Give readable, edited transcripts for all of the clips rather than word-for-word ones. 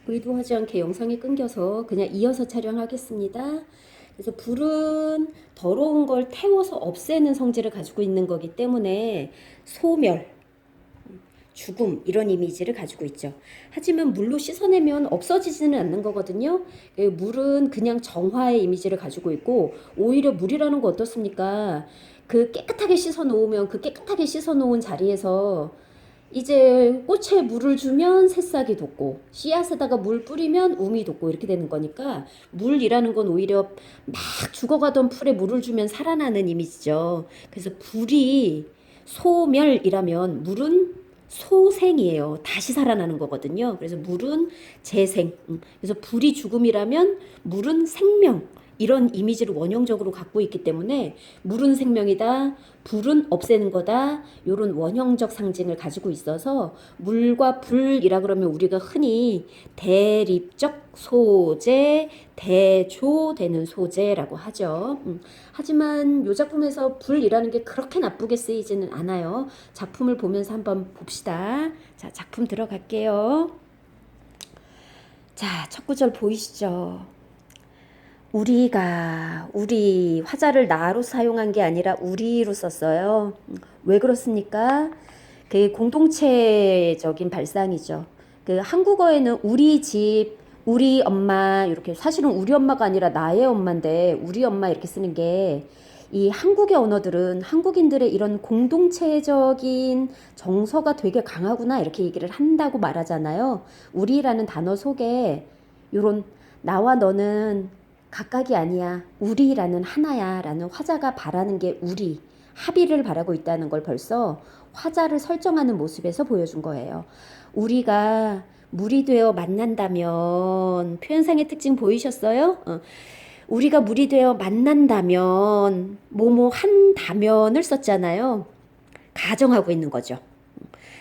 의도하지 않게 영상이 끊겨서 그냥 이어서 촬영하겠습니다. 그래서 불은 더러운 걸 태워서 없애는 성질을 가지고 있는 거기 때문에 소멸, 죽음 이런 이미지를 가지고 있죠. 하지만 물로 씻어내면 없어지지는 않는 거거든요. 물은 그냥 정화의 이미지를 가지고 있고 오히려 물이라는 거 어떻습니까? 그 깨끗하게 씻어 놓으면 그 깨끗하게 씻어 놓은 자리에서 이제 꽃에 물을 주면 새싹이 돋고 씨앗에다가 물 뿌리면 우미 돋고 이렇게 되는 거니까 물이라는 건 오히려 막 죽어가던 풀에 물을 주면 살아나는 이미지죠. 그래서 불이 소멸이라면 물은 소생이에요. 다시 살아나는 거거든요. 그래서 물은 재생. 그래서 불이 죽음이라면 물은 생명. 이런 이미지를 원형적으로 갖고 있기 때문에 물은 생명이다, 불은 없애는 거다, 이런 원형적 상징을 가지고 있어서 물과 불이라 그러면 우리가 흔히 대립적 소재, 대조되는 소재라고 하죠. 하지만 이 작품에서 불이라는 게 그렇게 나쁘게 쓰이지는 않아요. 작품을 보면서 한번 봅시다. 자, 작품 들어갈게요. 자, 첫 구절 보이시죠? 우리 화자를 나로 사용한 게 아니라 우리로 썼어요. 왜 그렇습니까? 그 공동체적인 발상이죠. 그 한국어에는 우리 집, 우리 엄마 이렇게 사실은 우리 엄마가 아니라 나의 엄마인데 우리 엄마 이렇게 쓰는 게 이 한국의 언어들은 한국인들의 이런 공동체적인 정서가 되게 강하구나 이렇게 얘기를 한다고 말하잖아요. 우리라는 단어 속에 요런 나와 너는 각각이 아니야. 우리라는 하나야. 라는 화자가 바라는 게 우리, 합의를 바라고 있다는 걸 벌써 화자를 설정하는 모습에서 보여준 거예요. 우리가 물이 되어 만난다면, 표현상의 특징 보이셨어요? 우리가 물이 되어 만난다면, 뭐뭐 한다면을 썼잖아요. 가정하고 있는 거죠.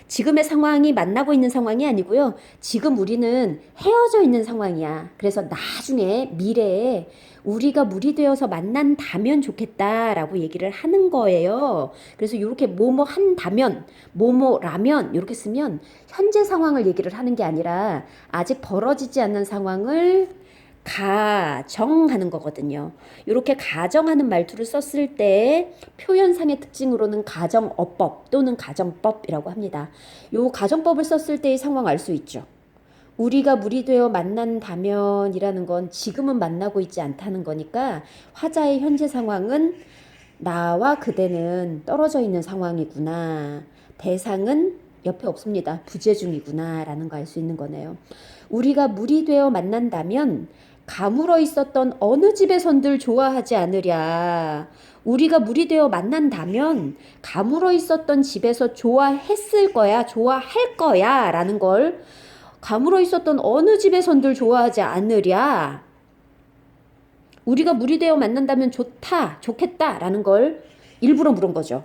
지금의 상황이 만나고 있는 상황이 아니고요. 지금 우리는 헤어져 있는 상황이야. 그래서 나중에 미래에 우리가 물이 되어서 만난다면 좋겠다라고 얘기를 하는 거예요. 그래서 이렇게 뭐뭐 한다면, 뭐뭐라면 이렇게 쓰면 현재 상황을 얘기를 하는 게 아니라 아직 벌어지지 않는 상황을 가정하는 거거든요. 이렇게 가정하는 말투를 썼을 때 표현상의 특징으로는 가정어법 또는 가정법이라고 합니다. 요 가정법을 썼을 때의 상황 알 수 있죠. 우리가 물이 되어 만난다면이라는 건 지금은 만나고 있지 않다는 거니까 화자의 현재 상황은 나와 그대는 떨어져 있는 상황이구나. 대상은 옆에 없습니다. 부재 중이구나 라는 거 알 수 있는 거네요. 우리가 물이 되어 만난다면 가물어 있었던 어느 집에선들 좋아하지 않으랴. 우리가 물이 되어 만난다면 가물어 있었던 집에서 좋아했을 거야, 좋아할 거야 라는 걸 가물어 있었던 어느 집에선들 좋아하지 않으랴. 우리가 물이 되어 만난다면 좋다, 좋겠다 라는 걸 일부러 물은 거죠.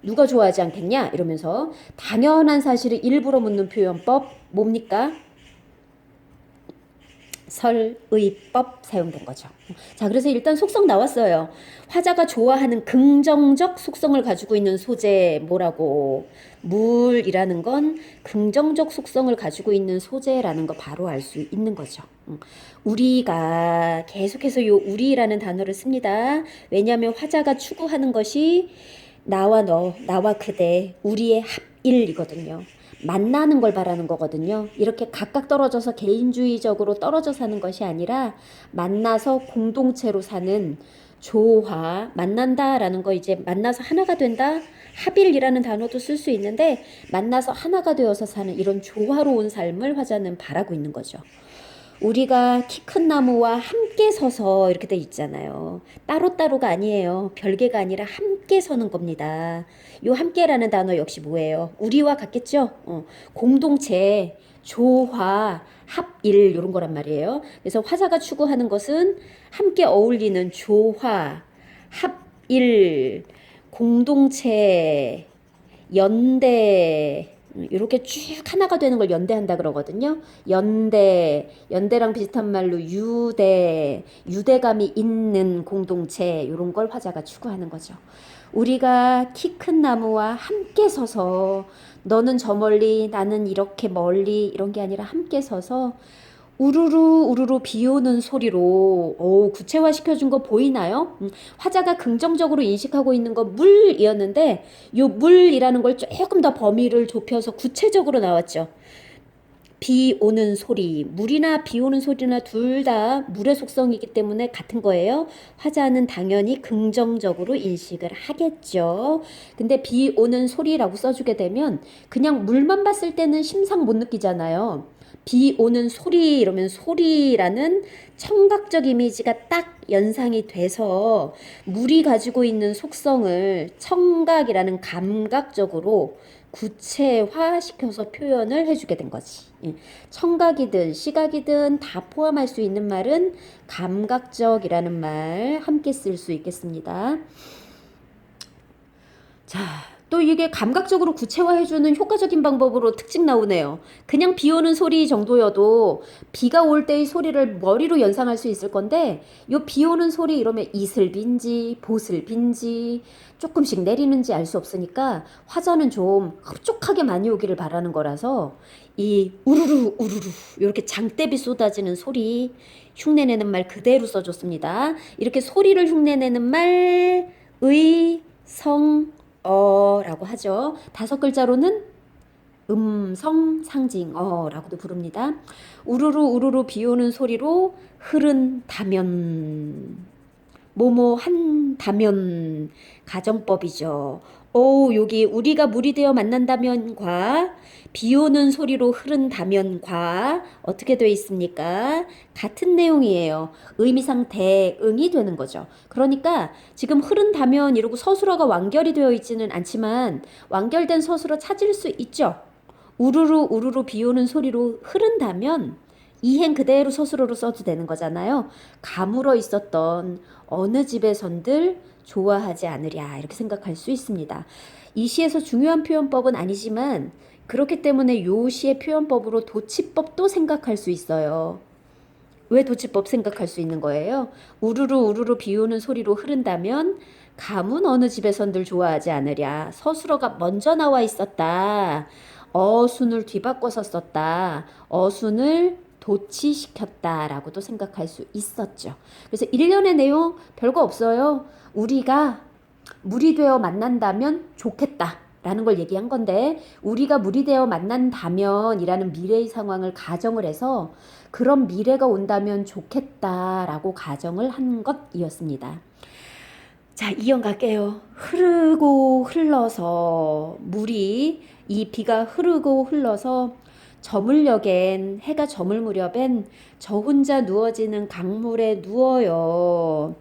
누가 좋아하지 않겠냐? 이러면서 당연한 사실을 일부러 묻는 표현법 뭡니까? 설의법 사용된 거죠. 자, 그래서 일단 속성 나왔어요. 화자가 좋아하는 긍정적 속성을 가지고 있는 소재 뭐라고? 물이라는 건 긍정적 속성을 가지고 있는 소재라는 거 바로 알 수 있는 거죠. 우리가 계속해서 요 우리라는 단어를 씁니다. 왜냐하면 화자가 추구하는 것이 나와 너, 나와 그대, 우리의 합일이거든요. 만나는 걸 바라는 거거든요. 이렇게 각각 떨어져서 개인주의적으로 떨어져 사는 것이 아니라 만나서 공동체로 사는 조화, 만난다라는 거 이제 만나서 하나가 된다. 합일이라는 단어도 쓸 수 있는데 만나서 하나가 되어서 사는 이런 조화로운 삶을 화자는 바라고 있는 거죠. 우리가 키 큰 나무와 함께 서서 이렇게 돼 있잖아요. 따로따로가 아니에요. 별개가 아니라 함께 서는 겁니다. 요 함께라는 단어 역시 뭐예요? 우리와 같겠죠? 공동체, 조화, 합일 이런 거란 말이에요. 그래서 화자가 추구하는 것은 함께 어울리는 조화, 합일, 공동체, 연대 이렇게 쭉 하나가 되는 걸 연대한다 그러거든요. 연대랑 비슷한 말로 유대감이 있는 공동체 이런 걸 화자가 추구하는 거죠. 우리가 키 큰 나무와 함께 서서 너는 저 멀리 나는 이렇게 멀리 이런 게 아니라 함께 서서 우르르 우르르 비 오는 소리로 구체화시켜준 거 보이나요? 화자가 긍정적으로 인식하고 있는 거 물이었는데 요 물이라는 걸 조금 더 범위를 좁혀서 구체적으로 나왔죠. 비 오는 소리, 물이나 비 오는 소리나 둘 다 물의 속성이기 때문에 같은 거예요. 화자는 당연히 긍정적으로 인식을 하겠죠. 근데 비 오는 소리라고 써주게 되면 그냥 물만 봤을 때는 심상 못 느끼잖아요. 비 오는 소리 이러면 소리라는 청각적 이미지가 딱 연상이 돼서 물이 가지고 있는 속성을 청각이라는 감각적으로 구체화시켜서 표현을 해주게 된 거지. 청각이든 시각이든 다 포함할 수 있는 말은 감각적이라는 말 함께 쓸 수 있겠습니다. 자, 또 이게 감각적으로 구체화해주는 효과적인 방법으로 특징 나오네요. 그냥 비 오는 소리 정도여도 비가 올 때의 소리를 머리로 연상할 수 있을 건데 요 비 오는 소리 이러면 이슬빈지 보슬빈지 조금씩 내리는지 알 수 없으니까 화자는 좀 흡족하게 많이 오기를 바라는 거라서 이 우르르 우르르 이렇게 장대비 쏟아지는 소리 흉내내는 말 그대로 써줬습니다. 이렇게 소리를 흉내내는 말 의, 성, 라고 하죠. 5글자로는 음성 상징 라고도 부릅니다. 우르르 우르르 비 오는 소리로 흐른다면 뭐뭐 한다면 가정법이죠. 여기 우리가 물이 되어 만난다면과 비 오는 소리로 흐른다면과 어떻게 되어 있습니까? 같은 내용이에요. 의미상 대응이 되는 거죠. 그러니까 지금 흐른다면 이러고 서술어가 완결이 되어 있지는 않지만 완결된 서술어 찾을 수 있죠. 우르르 우르르 비 오는 소리로 흐른다면 이행 그대로 서술어로 써도 되는 거잖아요. 가물어 있었던 어느 집에선들 좋아하지 않으랴 이렇게 생각할 수 있습니다. 이 시에서 중요한 표현법은 아니지만 그렇기 때문에 요 시의 표현법으로 도치법도 생각할 수 있어요. 왜 도치법 생각할 수 있는 거예요? 우르르 우르르 비 오는 소리로 흐른다면 감은 어느 집에선들 좋아하지 않으랴. 서술어가 먼저 나와 있었다. 어순을 뒤바꿔서 썼다. 어순을 도치시켰다라고도 생각할 수 있었죠. 그래서 일련의 내용 별거 없어요. 우리가 물이 되어 만난다면 좋겠다. 라는 걸 얘기한 건데 우리가 물이 되어 만난다면 이라는 미래의 상황을 가정을 해서 그런 미래가 온다면 좋겠다라고 가정을 한 것이었습니다. 자, 이어 갈게요. 흐르고 흘러서 물이 이 비가 흐르고 흘러서 저물녘엔 해가 저물 무렵엔 저 혼자 누워지는 강물에 누워요.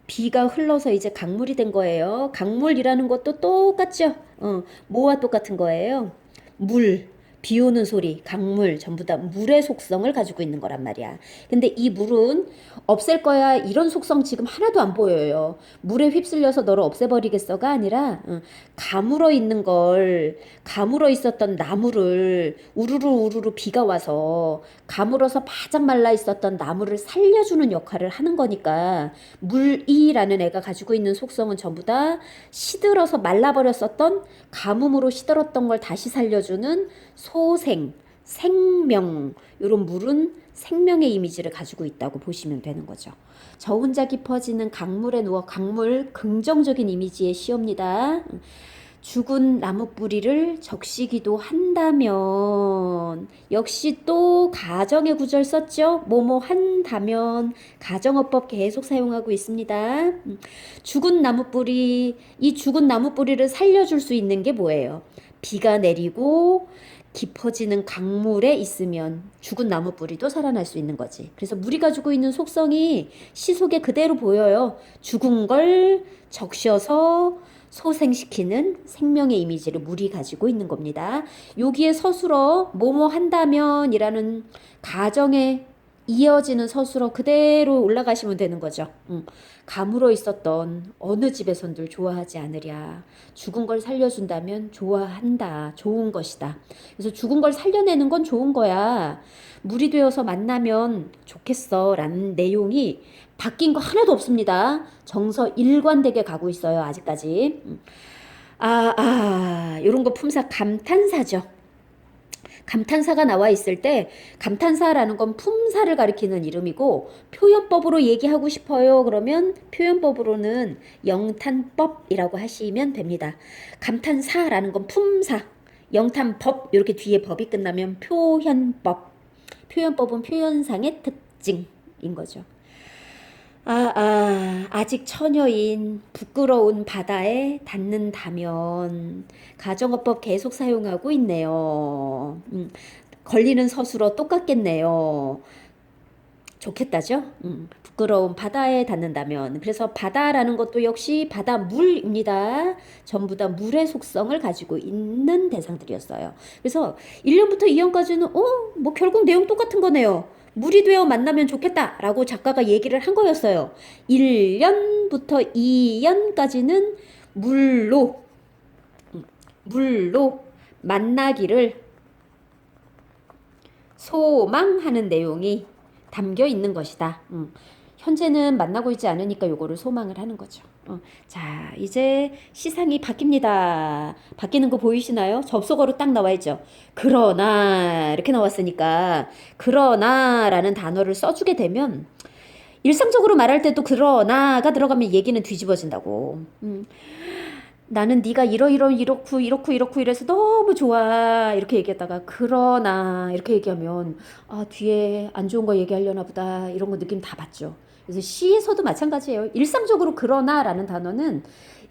비가 흘러서 이제 강물이 된 거예요. 강물이라는 것도 똑같죠? 뭐와 똑같은 거예요? 물, 비 오는 소리, 강물 전부 다 물의 속성을 가지고 있는 거란 말이야. 근데 이 물은 없앨 거야 이런 속성 지금 하나도 안 보여요. 물에 휩쓸려서 너를 없애버리겠어가 아니라 가물어 있는 걸 가물어 있었던 나무를 우르르 우르르 비가 와서 가물어서 바짝 말라 있었던 나무를 살려주는 역할을 하는 거니까 물이라는 애가 가지고 있는 속성은 전부 다 시들어서 말라버렸었던 가뭄으로 시들었던 걸 다시 살려주는 소생, 생명 이런 물은 생명의 이미지를 가지고 있다고 보시면 되는 거죠. 저 혼자 깊어지는 강물에 누워 강물 긍정적인 이미지의 시입니다. 죽은 나무 뿌리를 적시기도 한다면 역시 또 가정의 구절 썼죠. 뭐뭐 한다면 가정어법 계속 사용하고 있습니다. 죽은 나무 뿌리 이 죽은 나무 뿌리를 살려줄 수 있는 게 뭐예요? 비가 내리고 깊어지는 강물에 있으면 죽은 나무 뿌리도 살아날 수 있는 거지. 그래서 물이 가지고 있는 속성이 시 속에 그대로 보여요. 죽은 걸 적셔서 소생시키는 생명의 이미지를 물이 가지고 있는 겁니다. 여기에 서술어 뭐뭐 한다면 이라는 가정에 이어지는 서술어 그대로 올라가시면 되는 거죠. 가물어 있었던 어느 집에선들 좋아하지 않으랴. 죽은 걸 살려준다면 좋아한다. 좋은 것이다. 그래서 죽은 걸 살려내는 건 좋은 거야. 물이 되어서 만나면 좋겠어. 라는 내용이 바뀐 거 하나도 없습니다. 정서 일관되게 가고 있어요. 아직까지. 이런 거 품사 감탄사죠. 감탄사가 나와 있을 때 감탄사라는 건 품사를 가리키는 이름이고 표현법으로 얘기하고 싶어요. 그러면 표현법으로는 영탄법이라고 하시면 됩니다. 감탄사라는 건 품사, 영탄법 이렇게 뒤에 법이 끝나면 표현법. 표현법은 표현상의 특징인 거죠. 아직 처녀인 부끄러운 바다에 닿는다면 가정어법 계속 사용하고 있네요. 걸리는 서술어 똑같겠네요. 좋겠다죠? 부끄러운 바다에 닿는다면. 그래서 바다라는 것도 역시 바다물입니다. 전부 다 물의 속성을 가지고 있는 대상들이었어요. 그래서 1년부터 2년까지는 뭐 결국 내용 똑같은 거네요. 물이 되어 만나면 좋겠다 라고 작가가 얘기를 한 거였어요. 1년부터 2년까지는 물로 만나기를 소망하는 내용이 담겨 있는 것이다. 현재는 만나고 있지 않으니까 요거를 소망을 하는 거죠. 자, 이제 시상이 바뀝니다. 바뀌는 거 보이시나요? 접속어로 딱 나와 있죠. 그러나 이렇게 나왔으니까 그러나라는 단어를 써주게 되면 일상적으로 말할 때도 그러나가 들어가면 얘기는 뒤집어진다고. 나는 네가 이렇고 이래서 너무 좋아 이렇게 얘기했다가 그러나 이렇게 얘기하면 뒤에 안 좋은 거 얘기하려나 보다 이런 거 느낌 다 받죠. 그래서 시에서도 마찬가지예요. 일상적으로 그러나라는 단어는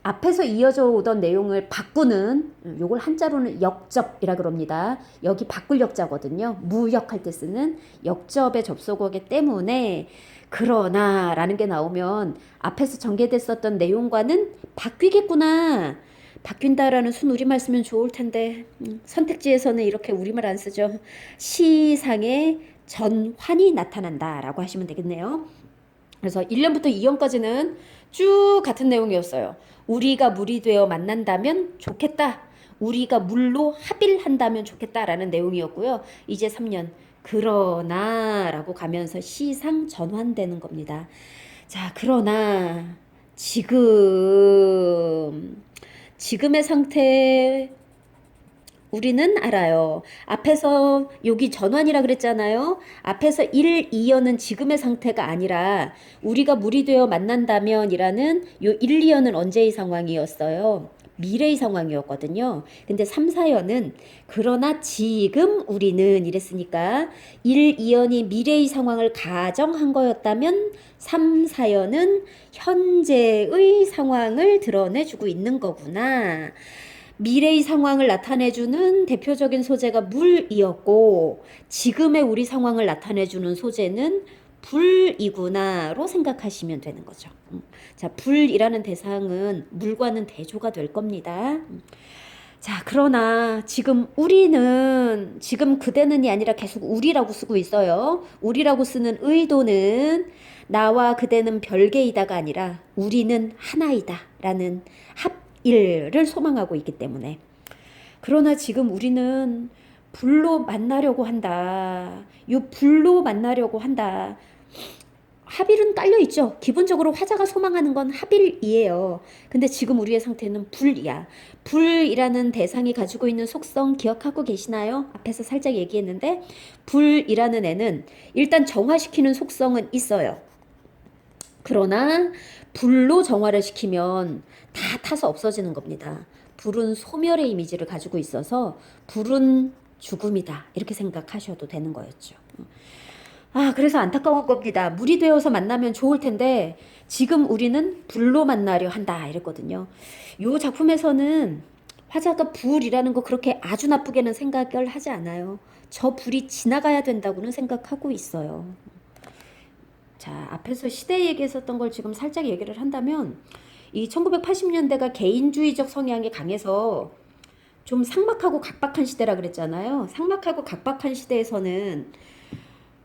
앞에서 이어져 오던 내용을 바꾸는 요걸 한자로는 역접이라 그럽니다. 여기 바꿀 역자거든요. 무역할 때 쓰는 역접의 접속어기 때문에 그러나 라는 게 나오면 앞에서 전개됐었던 내용과는 바뀌겠구나. 바뀐다라는 순 우리말 쓰면 좋을 텐데 선택지에서는 이렇게 우리말 안 쓰죠. 시상의 전환이 나타난다 라고 하시면 되겠네요. 그래서 1년부터 2년까지는 쭉 같은 내용이었어요. 우리가 물이 되어 만난다면 좋겠다. 우리가 물로 합의를 한다면 좋겠다라는 내용이었고요. 이제 3년 그러나 라고 가면서 시상 전환되는 겁니다. 자, 그러나 지금의 상태 우리는 알아요. 앞에서 여기 전환이라 그랬잖아요. 앞에서 1, 2연은 지금의 상태가 아니라 우리가 물이 되어 만난다면 이라는 요 1, 2연은 언제의 상황이었어요? 미래의 상황이었거든요. 근데 3, 4연은 그러나 지금 우리는 이랬으니까 1, 2연이 미래의 상황을 가정한 거였다면 3, 4연은 현재의 상황을 드러내주고 있는 거구나. 미래의 상황을 나타내주는 대표적인 소재가 물이었고 지금의 우리 상황을 나타내주는 소재는 불이구나로 생각하시면 되는 거죠. 자, 불이라는 대상은 물과는 대조가 될 겁니다. 자, 그러나 지금 우리는 지금 그대는이 아니라 계속 우리라고 쓰고 있어요. 우리라고 쓰는 의도는 나와 그대는 별개이다가 아니라 우리는 하나이다 라는 합일을 소망하고 있기 때문에 그러나 지금 우리는 불로 만나려고 한다. 요 불로 만나려고 한다. 합일은 깔려 있죠. 기본적으로 화자가 소망하는 건 합일이에요. 근데 지금 우리의 상태는 불이야. 불이라는 대상이 가지고 있는 속성 기억하고 계시나요? 앞에서 살짝 얘기했는데 불이라는 애는 일단 정화시키는 속성은 있어요. 그러나 불로 정화를 시키면 다 타서 없어지는 겁니다. 불은 소멸의 이미지를 가지고 있어서 불은 죽음이다. 이렇게 생각하셔도 되는 거였죠. 그래서 안타까운 겁니다. 물이 되어서 만나면 좋을 텐데 지금 우리는 불로 만나려 한다 이랬거든요. 요 작품에서는 화자가 불이라는 거 그렇게 아주 나쁘게는 생각을 하지 않아요. 저 불이 지나가야 된다고는 생각하고 있어요. 자, 앞에서 시대 얘기했었던 걸 지금 살짝 얘기를 한다면 이 1980년대가 개인주의적 성향이 강해서 좀 삭막하고 각박한 시대라 그랬잖아요. 삭막하고 각박한 시대에서는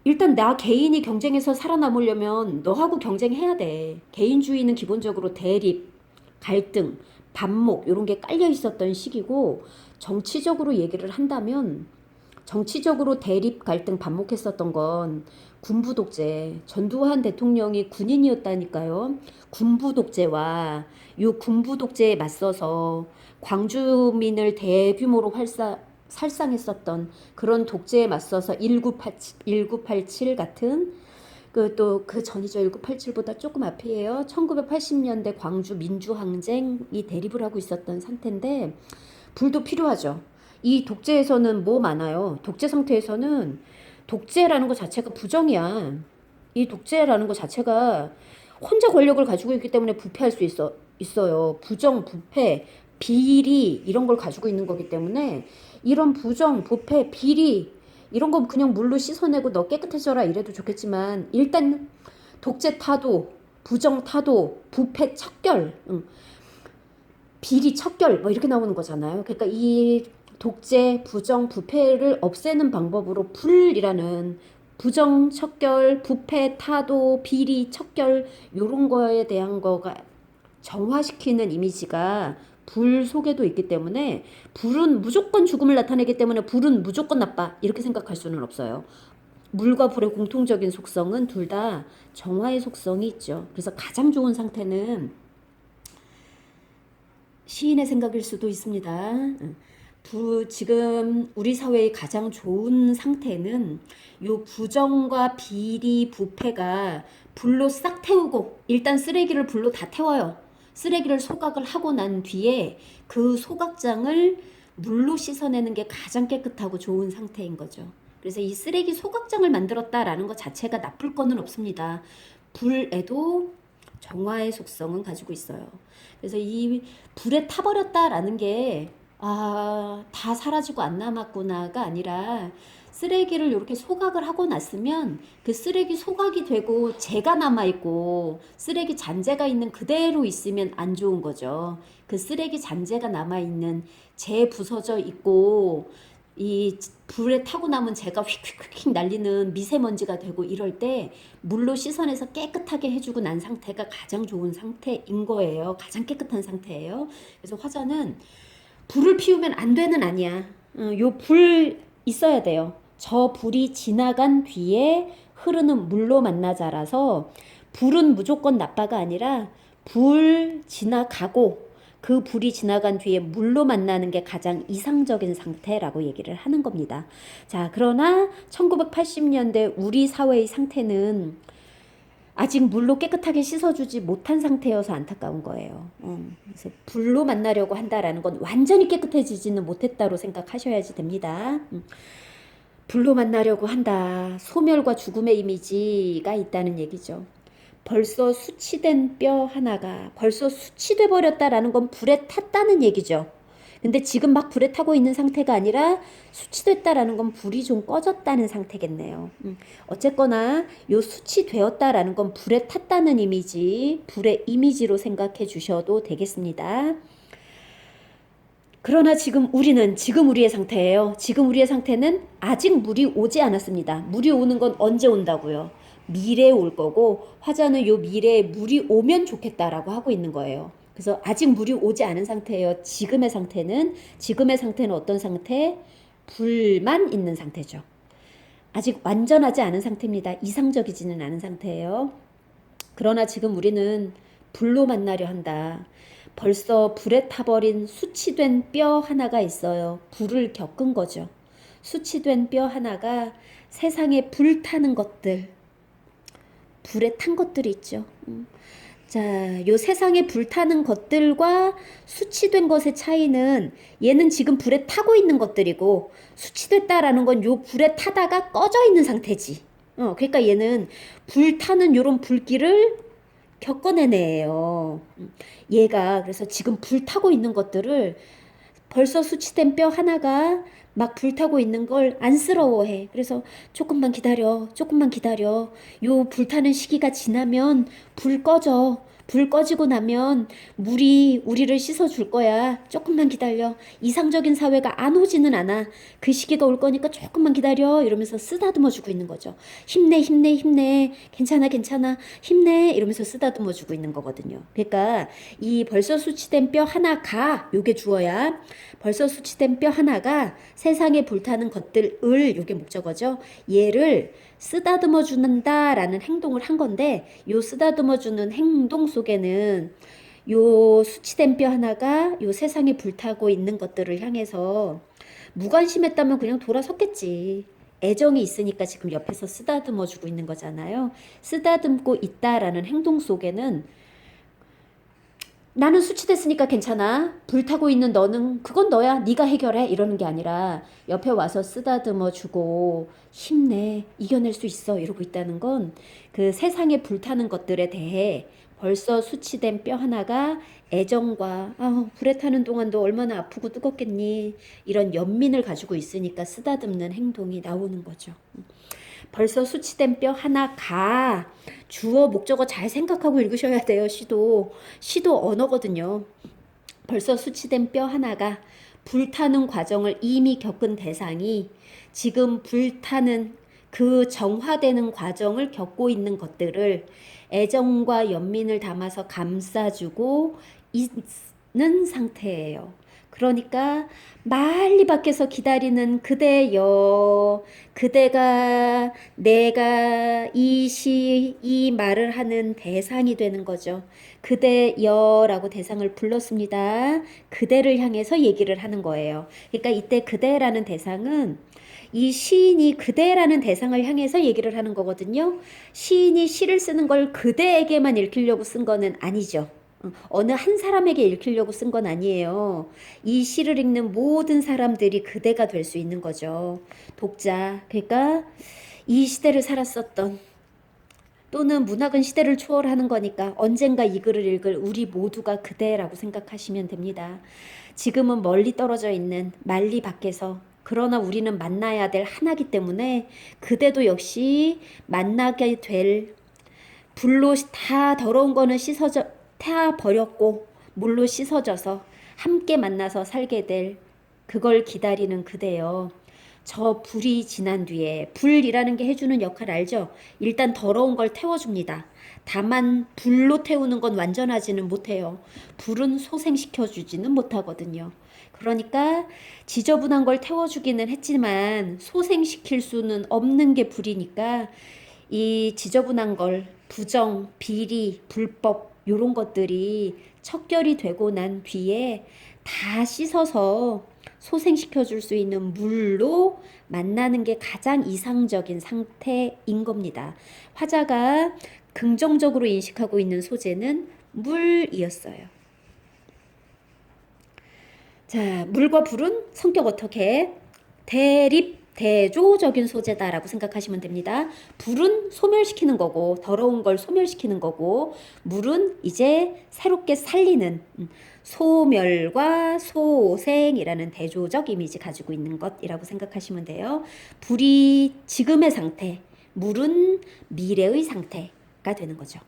일단 나 개인이 경쟁에서 살아남으려면 너하고 경쟁해야 돼. 개인주의는 기본적으로 대립, 갈등, 반목 이런 게 깔려 있었던 시기고 정치적으로 얘기를 한다면 정치적으로 대립, 갈등, 반목했었던 건 군부 독재, 전두환 대통령이 군인이었다니까요. 군부 독재와 요 군부 독재에 맞서서 광주민을 대규모로 살상했었던 그런 독재에 맞서서 1987 같은 그 또 그 전이죠. 1987보다 조금 앞이에요. 1980년대 광주 민주항쟁이 대립을 하고 있었던 상태인데 불도 필요하죠. 이 독재에서는 뭐 많아요. 독재 상태에서는 독재라는 것 자체가 부정이야. 이 독재라는 것 자체가 혼자 권력을 가지고 있기 때문에 부패할 수 있어요. 부정, 부패, 비리 이런 걸 가지고 있는 거기 때문에 이런 부정, 부패, 비리 이런 거 그냥 물로 씻어내고 너 깨끗해져라 이래도 좋겠지만 일단 독재 타도, 부정 타도, 부패 척결, 비리 척결 뭐 이렇게 나오는 거잖아요. 그러니까 이 독재, 부정, 부패를 없애는 방법으로 불이라는 부정 척결, 부패 타도, 비리 척결 요런 거에 대한 거가 정화시키는 이미지가 불 속에도 있기 때문에 불은 무조건 죽음을 나타내기 때문에 불은 무조건 나빠 이렇게 생각할 수는 없어요. 물과 불의 공통적인 속성은 둘 다 정화의 속성이 있죠. 그래서 가장 좋은 상태는 시인의 생각일 수도 있습니다. 지금 우리 사회의 가장 좋은 상태는 요 부정과 비리, 부패가 불로 싹 태우고 일단 쓰레기를 불로 다 태워요. 쓰레기를 소각을 하고 난 뒤에 그 소각장을 물로 씻어내는 게 가장 깨끗하고 좋은 상태인 거죠. 그래서 이 쓰레기 소각장을 만들었다라는 것 자체가 나쁠 거는 없습니다. 불에도 정화의 속성은 가지고 있어요. 그래서 이 불에 타버렸다라는 게 다 사라지고 안 남았구나가 아니라 쓰레기를 이렇게 소각을 하고 났으면 그 쓰레기 소각이 되고 재가 남아있고 쓰레기 잔재가 있는 그대로 있으면 안 좋은 거죠. 그 쓰레기 잔재가 남아있는 재 부서져 있고 이 불에 타고 남은 재가 휙휙휙 날리는 미세먼지가 되고 이럴 때 물로 씻어내서 깨끗하게 해주고 난 상태가 가장 좋은 상태인 거예요. 가장 깨끗한 상태예요. 그래서 화자는 불을 피우면 안 되는 아니야. 요 불 있어야 돼요. 저 불이 지나간 뒤에 흐르는 물로 만나자라서 불은 무조건 나빠가 아니라 불 지나가고 그 불이 지나간 뒤에 물로 만나는 게 가장 이상적인 상태라고 얘기를 하는 겁니다. 자, 그러나 1980년대 우리 사회의 상태는 아직 물로 깨끗하게 씻어주지 못한 상태여서 안타까운 거예요. 그래서 불로 만나려고 한다라는 건 완전히 깨끗해지지는 못했다고 생각하셔야지 됩니다. 불로 만나려고 한다. 소멸과 죽음의 이미지가 있다는 얘기죠. 벌써 수치된 뼈 하나가 벌써 수치돼 버렸다라는 건 불에 탔다는 얘기죠. 근데 지금 막 불에 타고 있는 상태가 아니라 수치됐다라는 건 불이 좀 꺼졌다는 상태겠네요. 어쨌거나 요 수치되었다라는 건 불에 탔다는 이미지, 불의 이미지로 생각해 주셔도 되겠습니다. 그러나 지금 우리의 상태예요. 지금 우리의 상태는 아직 물이 오지 않았습니다. 물이 오는 건 언제 온다고요? 미래에 올 거고 화자는 요 미래에 물이 오면 좋겠다라고 하고 있는 거예요. 그래서 아직 물이 오지 않은 상태예요. 지금의 상태는 어떤 상태? 불만 있는 상태죠. 아직 완전하지 않은 상태입니다. 이상적이지는 않은 상태예요. 그러나 지금 우리는 불로 만나려 한다. 벌써 불에 타버린 수치된 뼈 하나가 있어요. 불을 겪은 거죠. 수치된 뼈 하나가 세상에 불타는 것들, 불에 탄 것들이 있죠. 자, 요 세상에 불타는 것들과 수치된 것의 차이는 얘는 지금 불에 타고 있는 것들이고 수치됐다라는 건 요 불에 타다가 꺼져 있는 상태지. 그러니까 얘는 불타는 요런 불길을 겪어낸 애예요. 얘가 그래서 지금 불타고 있는 것들을 벌써 수치된 뼈 하나가 막 불타고 있는 걸 안쓰러워해. 그래서 조금만 기다려. 요 불타는 시기가 지나면 불 꺼져. 불 꺼지고 나면 물이 우리를 씻어줄 거야. 조금만 기다려. 이상적인 사회가 안 오지는 않아. 그 시기가 올 거니까 조금만 기다려. 이러면서 쓰다듬어주고 있는 거죠. 힘내. 괜찮아. 힘내. 이러면서 쓰다듬어주고 있는 거거든요. 그러니까 이 벌써 수치된 뼈 하나가 요게 주어야. 벌써 수치된 뼈 하나가 세상에 불타는 것들을 요게 목적어죠. 얘를 쓰다듬어 준다라는 행동을 한 건데 요 쓰다듬어 주는 행동 속에는 요 수치된 뼈 하나가 요 세상에 불타고 있는 것들을 향해서 무관심했다면 그냥 돌아섰겠지. 애정이 있으니까 지금 옆에서 쓰다듬어 주고 있는 거잖아요. 쓰다듬고 있다라는 행동 속에는 나는 수치됐으니까 괜찮아. 불타고 있는 너는 그건 너야. 네가 해결해. 이러는 게 아니라 옆에 와서 쓰다듬어 주고 힘내. 이겨낼 수 있어. 이러고 있다는 건 그 세상에 불타는 것들에 대해 벌써 수치된 뼈 하나가 애정과 불에 타는 동안도 얼마나 아프고 뜨겁겠니. 이런 연민을 가지고 있으니까 쓰다듬는 행동이 나오는 거죠. 벌써 수치된 뼈 하나가 주어 목적어 잘 생각하고 읽으셔야 돼요. 시도 언어거든요. 벌써 수치된 뼈 하나가 불타는 과정을 이미 겪은 대상이 지금 불타는 그 정화되는 과정을 겪고 있는 것들을 애정과 연민을 담아서 감싸주고 있는 상태예요. 그러니까 멀리 밖에서 기다리는 그대여, 그대가 내가 이 말을 하는 대상이 되는 거죠. 그대여라고 대상을 불렀습니다. 그대를 향해서 얘기를 하는 거예요. 그러니까 이때 그대라는 대상은 이 시인이 그대라는 대상을 향해서 얘기를 하는 거거든요. 시인이 시를 쓰는 걸 그대에게만 읽히려고 쓴 거는 아니죠. 어느 한 사람에게 읽히려고 쓴 건 아니에요. 이 시를 읽는 모든 사람들이 그대가 될 수 있는 거죠. 독자. 그러니까 이 시대를 살았었던 또는 문학은 시대를 초월하는 거니까 언젠가 이 글을 읽을 우리 모두가 그대라고 생각하시면 됩니다. 지금은 멀리 떨어져 있는 만리 밖에서 그러나 우리는 만나야 될 하나기 때문에 그대도 역시 만나게 될 불로 다 더러운 거는 타 버렸고 물로 씻어져서 함께 만나서 살게 될 그걸 기다리는 그대여. 저 불이 지난 뒤에 불이라는 게 해주는 역할 알죠? 일단 더러운 걸 태워줍니다. 다만 불로 태우는 건 완전하지는 못해요. 불은 소생시켜주지는 못하거든요. 그러니까 지저분한 걸 태워주기는 했지만 소생시킬 수는 없는 게 불이니까 이 지저분한 걸 부정, 비리, 불법 요런 것들이 척결이 되고 난 뒤에 다 씻어서 소생시켜 줄 수 있는 물로 만나는 게 가장 이상적인 상태인 겁니다. 화자가 긍정적으로 인식하고 있는 소재는 물이었어요. 자, 물과 불은 성격 어떻게? 대조적인 소재다라고 생각하시면 됩니다. 불은 소멸시키는 거고 더러운 걸 소멸시키는 거고 물은 이제 새롭게 살리는 소멸과 소생이라는 대조적 이미지 가지고 있는 것이라고 생각하시면 돼요. 불이 지금의 상태, 물은 미래의 상태가 되는 거죠.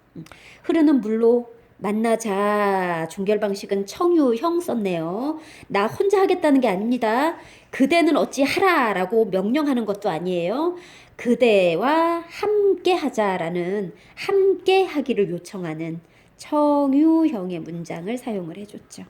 흐르는 물로 만나자. 종결 방식은 청유형 썼네요. 나 혼자 하겠다는 게 아닙니다. 그대는 어찌 하라라고 명령하는 것도 아니에요. 그대와 함께 하자라는 함께 하기를 요청하는 청유형의 문장을 사용을 해줬죠.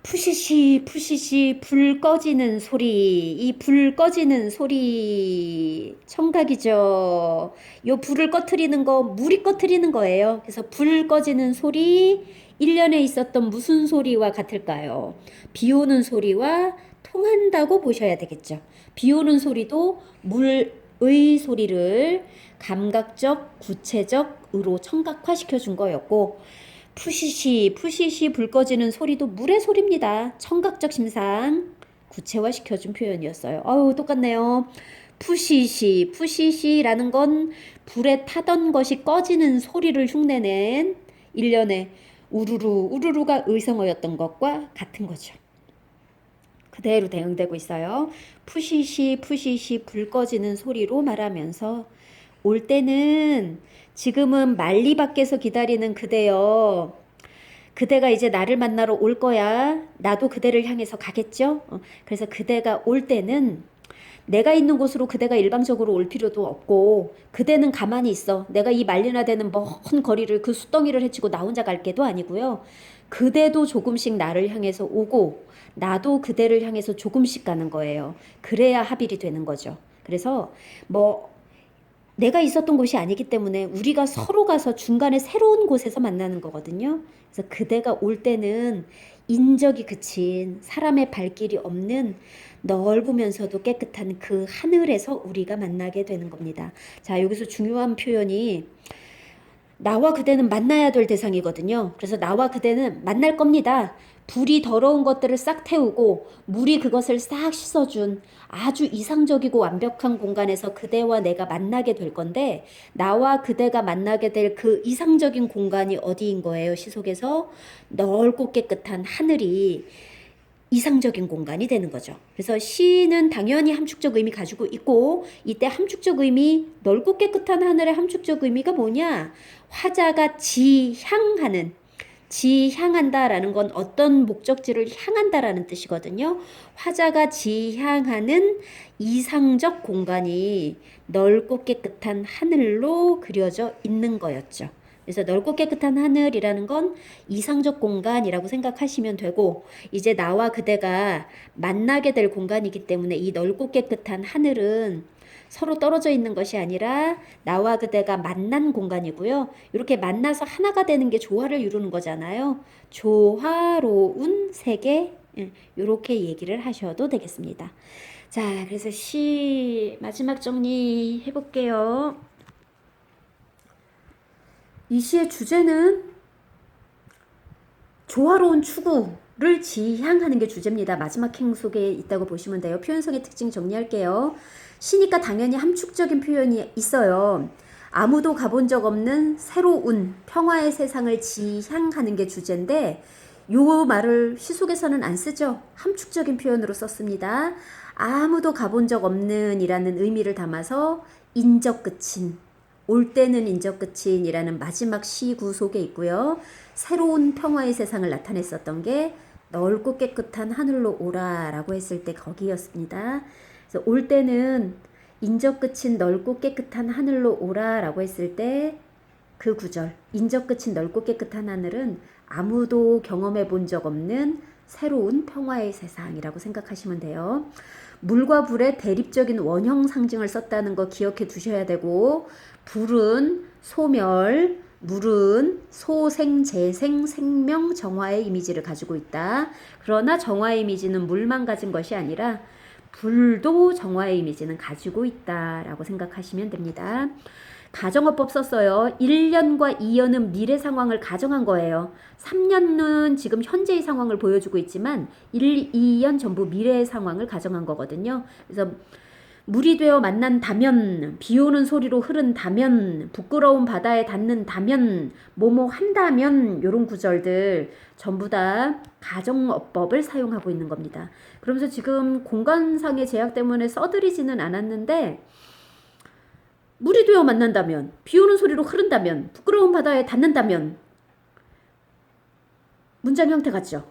푸시시 불 꺼지는 소리. 이 불 꺼지는 소리 청각이죠. 요 불을 꺼트리는 거 물이 꺼트리는 거예요. 그래서 불 꺼지는 소리 1년에 있었던 무슨 소리와 같을까요? 비 오는 소리와 통한다고 보셔야 되겠죠. 비 오는 소리도 물의 소리를 감각적, 구체적으로 청각화시켜 준 거였고 푸시시 불 꺼지는 소리도 물의 소리입니다. 청각적 심상 구체화시켜준 표현이었어요. 똑같네요. 푸시시라는 건 불에 타던 것이 꺼지는 소리를 흉내낸 일련의 우르르가 의성어였던 것과 같은 거죠. 그대로 대응되고 있어요. 푸시시 불 꺼지는 소리로 말하면서 올 때는 지금은 만리 밖에서 기다리는 그대여. 그대가 이제 나를 만나러 올 거야. 나도 그대를 향해서 가겠죠. 그래서 그대가 올 때는 내가 있는 곳으로 그대가 일방적으로 올 필요도 없고 그대는 가만히 있어. 내가 이 만리나되는 먼 거리를 그 숫덩이를 헤치고 나 혼자 갈 게도 아니고요. 그대도 조금씩 나를 향해서 오고 나도 그대를 향해서 조금씩 가는 거예요. 그래야 합일이 되는 거죠. 그래서 내가 있었던 곳이 아니기 때문에 우리가 서로 가서 중간에 새로운 곳에서 만나는 거거든요. 그래서 그대가 올 때는 인적이 그친 사람의 발길이 없는 넓으면서도 깨끗한 그 하늘에서 우리가 만나게 되는 겁니다. 자, 여기서 중요한 표현이 나와 그대는 만나야 될 대상이거든요. 그래서 나와 그대는 만날 겁니다. 불이 더러운 것들을 싹 태우고 물이 그것을 싹 씻어준 아주 이상적이고 완벽한 공간에서 그대와 내가 만나게 될 건데, 나와 그대가 만나게 될 그 이상적인 공간이 어디인 거예요? 시 속에서 넓고 깨끗한 하늘이 이상적인 공간이 되는 거죠. 그래서 시는 당연히 함축적 의미 가지고 있고, 이때 함축적 의미, 넓고 깨끗한 하늘의 함축적 의미가 뭐냐? 화자가 지향한다라는 건 어떤 목적지를 향한다라는 뜻이거든요. 화자가 지향하는 이상적 공간이 넓고 깨끗한 하늘로 그려져 있는 거였죠. 그래서 넓고 깨끗한 하늘이라는 건 이상적 공간이라고 생각하시면 되고, 이제 나와 그대가 만나게 될 공간이기 때문에 이 넓고 깨끗한 하늘은 서로 떨어져 있는 것이 아니라 나와 그대가 만난 공간이고요. 이렇게 만나서 하나가 되는 게 조화를 이루는 거잖아요. 조화로운 세계, 이렇게 얘기를 하셔도 되겠습니다. 자, 그래서 시 마지막 정리해 볼게요. 이 시의 주제는 조화로운 추구를 지향하는 게 주제입니다. 마지막 행 속에 있다고 보시면 돼요. 표현성의 특징 정리할게요. 시니까 당연히 함축적인 표현이 있어요. 아무도 가본 적 없는 새로운 평화의 세상을 지향하는 게 주제인데, 요 말을 시 속에서는 안 쓰죠. 함축적인 표현으로 썼습니다. 아무도 가본 적 없는 이라는 의미를 담아서 인적 끝인, 올 때는 인적 끝인이라는 마지막 시구 속에 있고요. 새로운 평화의 세상을 나타냈었던 게 넓고 깨끗한 하늘로 오라라고 했을 때 거기였습니다. 그래서 올 때는 인적 끝인 넓고 깨끗한 하늘로 오라라고 했을 때 그 구절, 인적 끝인 넓고 깨끗한 하늘은 아무도 경험해 본 적 없는 새로운 평화의 세상이라고 생각하시면 돼요. 물과 불의 대립적인 원형 상징을 썼다는 거 기억해 두셔야 되고, 불은 소멸, 물은 소생, 재생, 생명, 정화의 이미지를 가지고 있다. 그러나 정화의 이미지는 물만 가진 것이 아니라 불도 정화의 이미지는 가지고 있다라고 생각하시면 됩니다. 가정어법 썼어요. 1년과 2년은 미래 상황을 가정한 거예요. 3년은 지금 현재의 상황을 보여주고 있지만 1, 2년 전부 미래의 상황을 가정한 거거든요. 그래서 물이 되어 만난다면, 비 오는 소리로 흐른다면, 부끄러운 바다에 닿는다면, 뭐뭐 한다면, 요런 구절들 전부 다 가정어법을 사용하고 있는 겁니다. 그러면서 지금 공간상의 제약 때문에 써드리지는 않았는데, 물이 되어 만난다면, 비 오는 소리로 흐른다면, 부끄러운 바다에 닿는다면, 문장 형태 같죠?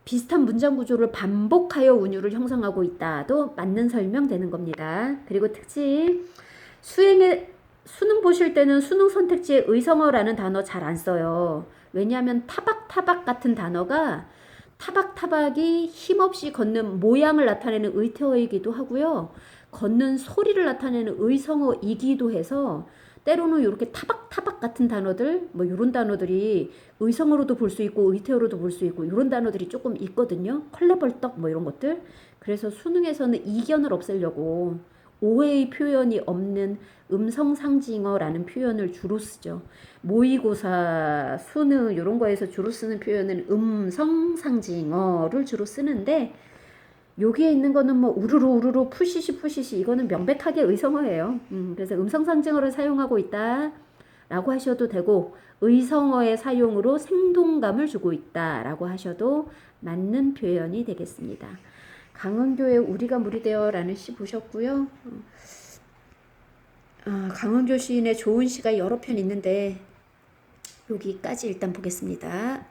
비슷한 문장 구조를 반복하여 운율을 형성하고 있다도 맞는 설명되는 겁니다. 그리고 특징, 수능 보실 때는 수능 선택지에 의성어라는 단어 잘 안 써요. 왜냐하면 타박타박 같은 단어가 타박타박이 힘없이 걷는 모양을 나타내는 의태어이기도 하고요. 걷는 소리를 나타내는 의성어이기도 해서 때로는 이렇게 타박타박 같은 단어들, 뭐 이런 단어들이 의성어로도 볼 수 있고 의태어로도 볼 수 있고 이런 단어들이 조금 있거든요. 컬레벌떡 뭐 이런 것들. 그래서 수능에서는 이견을 없애려고 오해의 표현이 없는 음성상징어라는 표현을 주로 쓰죠. 모의고사, 수능 이런 거에서 주로 쓰는 표현은 음성상징어를 주로 쓰는데, 여기에 있는 거는 뭐 우르르 푸시시 이거는 명백하게 의성어예요. 그래서 음성상징어를 사용하고 있다 라고 하셔도 되고, 의성어의 사용으로 생동감을 주고 있다 라고 하셔도 맞는 표현이 되겠습니다. 강원교의 우리가 물이 되어 라는 시 보셨고요. 강원교 시인의 좋은 시가 여러 편 있는데 여기까지 일단 보겠습니다.